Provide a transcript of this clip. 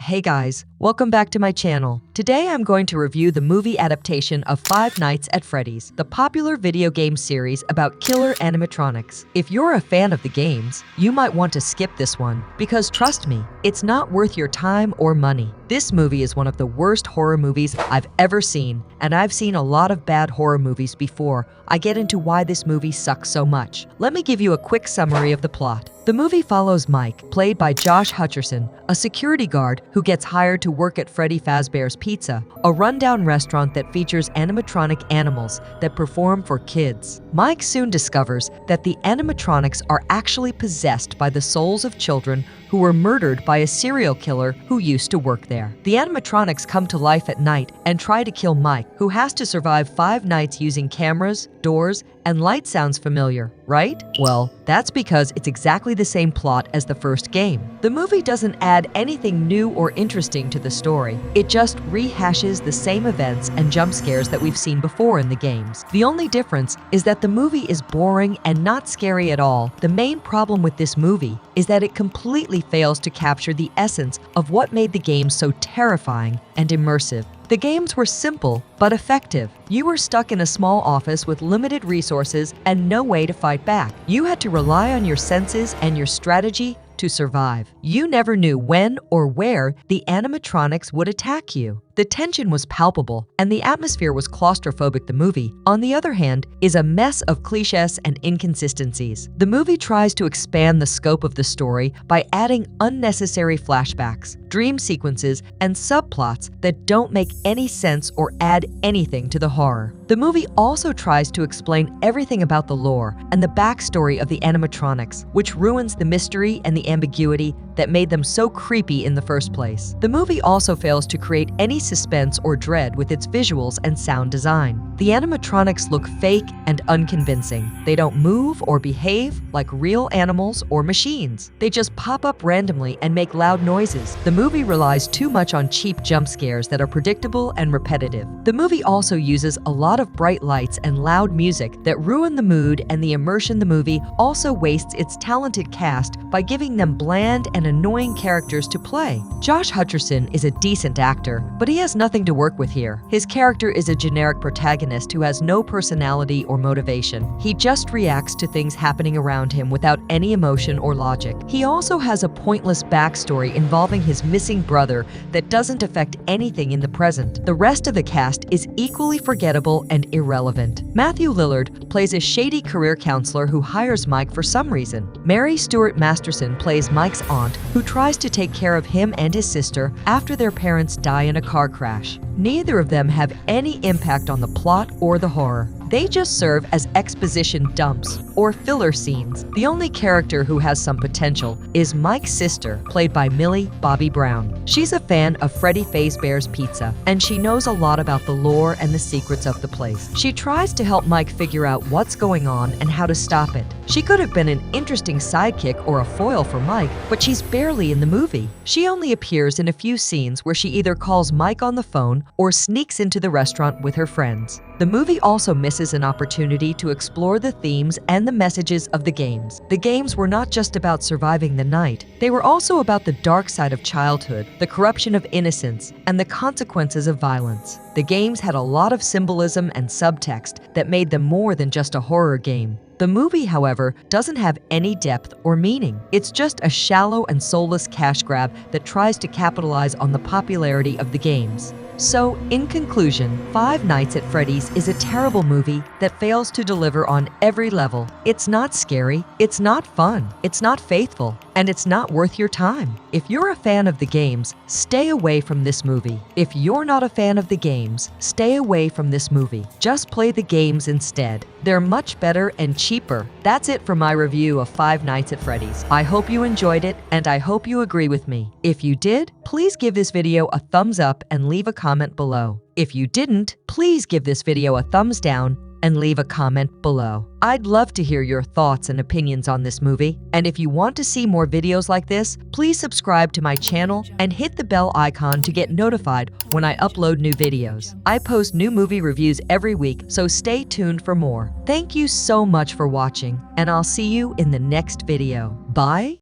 Hey guys, welcome back to my channel. Today I'm going to review the movie adaptation of Five Nights at Freddy's, the popular video game series about killer animatronics. If you're a fan of the games, you might want to skip this one, because trust me, it's not worth your time or money. This movie is one of the worst horror movies I've ever seen, and I've seen a lot of bad horror movies before I get into why this movie sucks so much. Let me give you a quick summary of the plot. The movie follows Mike, played by Josh Hutcherson, a security guard who gets hired to work at Freddy Fazbear's Pizza, a rundown restaurant that features animatronic animals that perform for kids. Mike soon discovers that the animatronics are actually possessed by the souls of children who were murdered by a serial killer who used to work there. The animatronics come to life at night and try to kill Mike, who has to survive 5 nights using cameras, doors, and light. Sounds familiar, right? Well, that's because it's exactly the same plot as the first game. The movie doesn't add anything new or interesting to the story. It just rehashes the same events and jump scares that we've seen before in the games. The only difference is that the movie is boring and not scary at all. The main problem with this movie is that it completely fails to capture the essence of what made the game so terrifying and immersive. The games were simple but effective. You were stuck in a small office with limited resources and no way to fight back. You had to rely on your senses and your strategy to survive. You never knew when or where the animatronics would attack you. The tension was palpable, and the atmosphere was claustrophobic. The movie, on the other hand, is a mess of cliches and inconsistencies. The movie tries to expand the scope of the story by adding unnecessary flashbacks, dream sequences, and subplots that don't make any sense or add anything to the horror. The movie also tries to explain everything about the lore and the backstory of the animatronics, which ruins the mystery and the ambiguity that made them so creepy in the first place. The movie also fails to create any suspense or dread with its visuals and sound design. The animatronics look fake and unconvincing. They don't move or behave like real animals or machines. They just pop up randomly and make loud noises. The movie relies too much on cheap jump scares that are predictable and repetitive. The movie also uses a lot of bright lights and loud music that ruin the mood, and the immersion. The movie also wastes its talented cast by giving them bland and annoying characters to play. Josh Hutcherson is a decent actor, but he has nothing to work with here. His character is a generic protagonist who has no personality or motivation. He just reacts to things happening around him without any emotion or logic. He also has a pointless backstory involving his missing brother that doesn't affect anything in the present. The rest of the cast is equally forgettable and irrelevant. Matthew Lillard plays a shady career counselor who hires Mike for some reason. Mary Stuart Masterson plays Mike's aunt, who tries to take care of him and his sister after their parents die in a car crash. Neither of them have any impact on the plot or the horror. They just serve as exposition dumps or filler scenes. The only character who has some potential is Mike's sister, played by Millie Bobby Brown. She's a fan of Freddy Fazbear's Pizza, and she knows a lot about the lore and the secrets of the place. She tries to help Mike figure out what's going on and how to stop it. She could have been an interesting sidekick or a foil for Mike, but she's barely in the movie. She only appears in a few scenes where she either calls Mike on the phone or sneaks into the restaurant with her friends. The movie also misses an opportunity to explore the themes and the messages of the games. The games were not just about surviving the night. They were also about the dark side of childhood, the corruption of innocence, and the consequences of violence. The games had a lot of symbolism and subtext that made them more than just a horror game. The movie, however, doesn't have any depth or meaning. It's just a shallow and soulless cash grab that tries to capitalize on the popularity of the games. So, in conclusion, Five Nights at Freddy's is a terrible movie that fails to deliver on every level. It's not scary, it's not fun, it's not faithful, and it's not worth your time. If you're a fan of the games, stay away from this movie. If you're not a fan of the games, stay away from this movie. Just play the games instead. They're much better and cheaper. That's it for my review of Five Nights at Freddy's. I hope you enjoyed it, and I hope you agree with me. If you did, please give this video a thumbs up and leave a comment below. If you didn't, please give this video a thumbs down and leave a comment below. I'd love to hear your thoughts and opinions on this movie. And if you want to see more videos like this, please subscribe to my channel and hit the bell icon to get notified when I upload new videos. I post new movie reviews every week, so stay tuned for more. Thank you so much for watching, and I'll see you in the next video. Bye!